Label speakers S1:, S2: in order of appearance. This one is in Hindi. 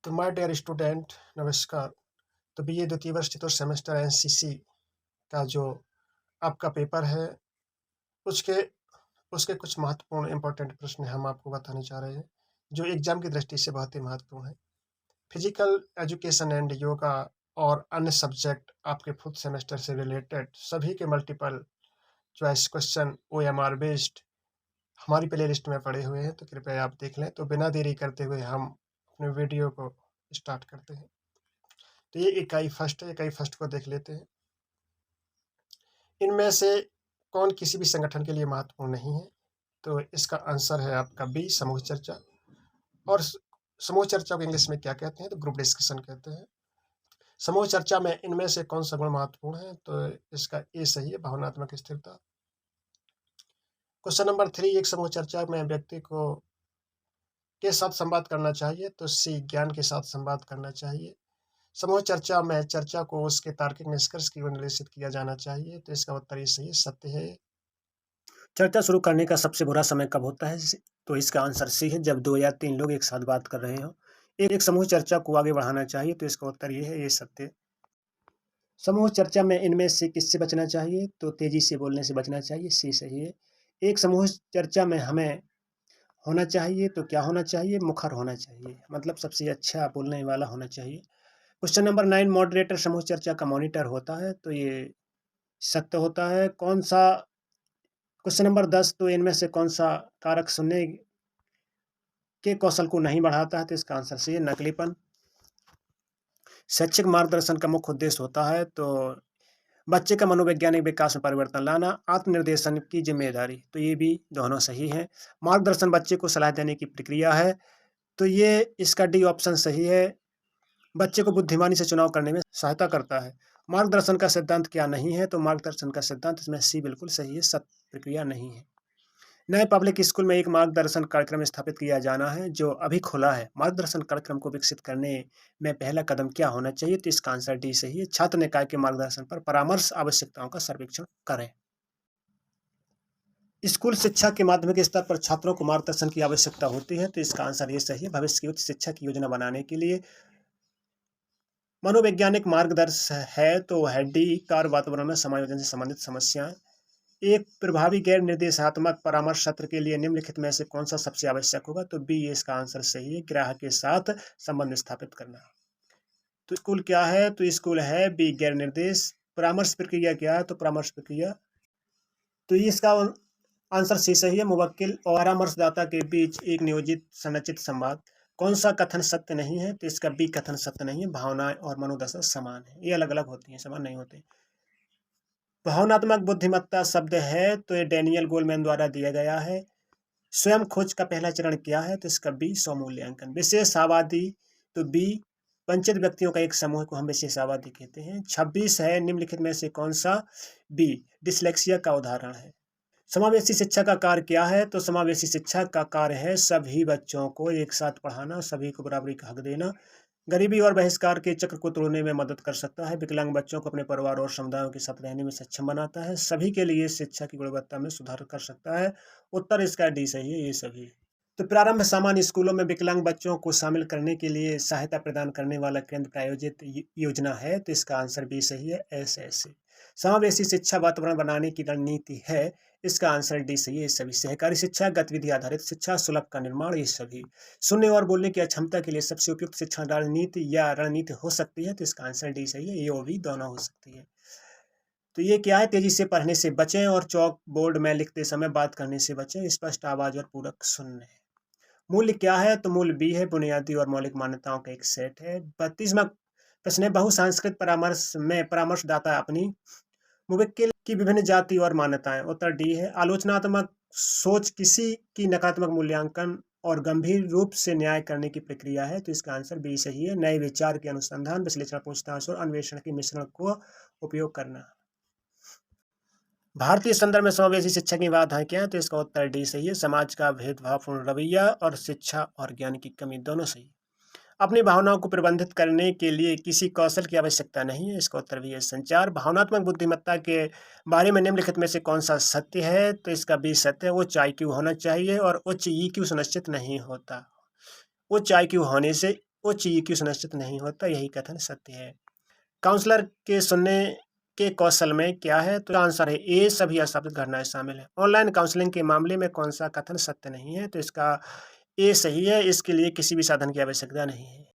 S1: तो माय डियर स्टूडेंट, नमस्कार। तो बीए द्वितीय वर्ष चतुर्थ सेमेस्टर एनसीसी का जो आपका पेपर है, उसके उसके कुछ महत्वपूर्ण इम्पोर्टेंट प्रश्न हम आपको बताने जा रहे हैं, जो एग्जाम की दृष्टि से बहुत ही महत्वपूर्ण है। फिजिकल एजुकेशन एंड योगा और अन्य सब्जेक्ट आपके फोर्थ सेमेस्टर से रिलेटेड सभी के multiple choice question OMR based हमारी प्ले लिस्ट में पड़े हुए हैं, तो कृपया आप देख लें। तो बिना देरी करते हुए हम अपने वीडियो को स्टार्ट करते हैं। तो ये इकाई फर्स्ट को देख लेते हैं। इनमें से कौन किसी भी संगठन के लिए महत्वपूर्ण नहीं है? तो इसका आंसर है आपका बी, समूह चर्चा। और समूह चर्चा को इंग्लिश में क्या कहते हैं? तो ग्रुप डिस्कशन कहते हैं। समूह चर्चा में इनमें से कौन सा गुण महत्वपूर्ण है? तो इसका ए सही है, भावनात्मक स्थिरता। क्वेश्चन नंबर 3, एक समूह चर्चा में व्यक्ति को के साथ संवाद करना चाहिए? तो सी, ज्ञान के साथ संवाद करना चाहिए। समूह चर्चा में चर्चा को उसके तार्किक निष्कर्ष की ओर निर्देशित किया जाना चाहिए। तो इसका उत्तर ये सही है, सत्य है। चर्चा शुरू करने का सबसे बुरा समय कब होता है? तो इसका आंसर सी है, जब 2 या 3 लोग एक साथ बात कर रहे हों। एक समूह चर्चा को आगे बढ़ाना चाहिए। तो इसका उत्तर ये है, ये सत्य। समूह चर्चा में इनमें से किससे बचना चाहिए? तो तेजी से बोलने से बचना चाहिए। सी सही है। एक समूह चर्चा में हमें होना चाहिए, तो क्या होना चाहिए? मुखर होना चाहिए, मतलब सबसे अच्छा बोलने वाला होना चाहिए। क्वेश्चन नंबर 9, मॉडरेटर समूह चर्चा का मॉनिटर होता है। तो ये सत्य होता है। कौन सा क्वेश्चन नंबर 10, तो इनमें से कौन सा कारक सुनने के कौशल को नहीं बढ़ाता है? तो इसका आंसर सी है, नकलीपन। शैक्षिक मार्गदर्शन का मुख्य उद्देश्य होता है, तो बच्चे का मनोवैज्ञानिक विकास में परिवर्तन लाना, आत्मनिर्देशन की जिम्मेदारी। तो ये भी दोनों सही है। मार्गदर्शन बच्चे को सलाह देने की प्रक्रिया है। तो ये इसका डी ऑप्शन सही है। बच्चे को बुद्धिमानी से चुनाव करने में सहायता करता है। मार्गदर्शन का सिद्धांत क्या नहीं है? तो मार्गदर्शन का सिद्धांत इसमें सी बिल्कुल सही है, सत्य प्रक्रिया नहीं है। नए पब्लिक स्कूल में एक मार्गदर्शन कार्यक्रम स्थापित किया जाना है, जो अभी खुला है। मार्गदर्शन कार्यक्रम को विकसित करने में पहला कदम क्या होना चाहिए? तो इसका आंसर डी सही है, छात्र निकाय के मार्गदर्शन पर परामर्श आवश्यकताओं का सर्वेक्षण करें। स्कूल शिक्षा के माध्यमिक स्तर पर छात्रों को मार्गदर्शन की आवश्यकता होती है। तो इसका आंसर ये सही है, भविष्य की उच्च शिक्षा की योजना बनाने के लिए मनोवैज्ञानिक मार्गदर्शन है। तो है डी, कार्य वातावरण में समायोजन से संबंधित समस्याएं। एक प्रभावी गैर निर्देशात्मक परामर्श सत्र के लिए निम्नलिखित में से कौन सा सबसे आवश्यक होगा? तो बी, इसका आंसर सही है, ग्राहक के साथ संबंध स्थापित करना। तो स्कूल क्या है? तो स्कूल है बी, गैर निर्देश। परामर्श प्रक्रिया क्या है? तो परामर्श प्रक्रिया, तो इसका आंसर सी सही है, मुवक्किल और परामर्शदाता के बीच एक नियोजित संरचित संवाद। कौन सा कथन सत्य नहीं है? तो इसका बी कथन सत्य नहीं है, भावनाएं और मनोदशा समान है, ये अलग अलग होती हैं, समान नहीं होते। भावनात्मक बुद्धिमत्ता शब्द है, तो ये डैनियल गोलमैन द्वारा दिया गया है। स्वयं खोज का पहला चरण क्या है? तो इसका बी, स्वमूल्यांकन। विशेषावादी, तो बी, वंचित व्यक्तियों का एक समूह को हम विशेषावादी कहते हैं। 26 है, निम्नलिखित में से कौन सा? बी, डिसलेक्सिया का उदाहरण है। समावेशी शिक्षा का कार्य क्या है? तो समावेशी शिक्षा का कार्य है सभी बच्चों को एक साथ पढ़ाना, सभी को बराबरी का हक देना, गरीबी और बहिष्कार के चक्र को तोड़ने में मदद कर सकता है, विकलांग बच्चों को अपने परिवार और समुदायों के साथ रहने में सक्षम बनाता है, सभी के लिए शिक्षा की गुणवत्ता में सुधार कर सकता है। उत्तर इसका डी सही है, ये सभी। तो प्रारंभ सामान्य स्कूलों में विकलांग बच्चों को शामिल करने के लिए सहायता प्रदान करने वाला केंद्र प्रायोजित योजना है। तो इसका आंसर बी सही है, एसएससी। समावेशी शिक्षा वातावरण बनाने की रणनीति है। इसका आंसर डी सही है, ये सभी। सहकारी शिक्षा, गतिविधि आधारित शिक्षा, सुलभ का निर्माण, ये सभी। सुनने और बोलने की अक्षमता के लिए सबसे उपयुक्त शिक्षा रणनीति या रणनीति हो सकती है। तो इसका आंसर डी सही है, ये वो भी दोनों हो सकती है। तो ये क्या है? तेजी से पढ़ने से बचें और चौक बोर्ड में लिखते समय बात करने से बचें, स्पष्ट आवाज और पूरक सुनने। मूल्य क्या है? तो मूल्य बी है, बुनियादी और मौलिक मान्यताओं का एक सेट है। 32वां प्रश्न है, बहुसांस्कृतिक परामर्श में परामर्शदाता अपनी मुवक्किल की विभिन्न जाति और मान्यताएं। उत्तर डी है, आलोचनात्मक सोच किसी की नकारात्मक मूल्यांकन और गंभीर रूप से न्याय करने की प्रक्रिया है। तो इसका आंसर बी सही है, नए विचार के अनुसंधान, विश्लेषण, पूछताछ और अन्वेषण के मिश्रण को उपयोग करना। भारतीय संदर्भ में समावेशी शिक्षा की बाधाएं क्या है? तो इसका उत्तर डी सही है, समाज का भेदभावपूर्ण रवैया और शिक्षा और ज्ञान की कमी, दोनों सही। अपनी भावनाओं को प्रबंधित करने के लिए किसी कौशल की आवश्यकता नहीं है। इसका उत्तर भी है, संचार। भावनात्मक बुद्धिमत्ता के बारे में निम्नलिखित में से कौन सा सत्य है? तो इसका भी सत्य है, उच्च IQ होना चाहिए और उच्च EQ सुनिश्चित नहीं होता। उच्च IQ होने से उच्च ईक्यू सुनिश्चित नहीं होता, यही कथन सत्य है। काउंसलर के सुनने के कौशल में क्या है? तो आंसर है ए, सभी अशाब्दिक घटनाएं शामिल हैं। ऑनलाइन काउंसलिंग के मामले में कौन सा कथन सत्य नहीं है? तो इसका ए सही है, इसके लिए किसी भी साधन की आवश्यकता नहीं है।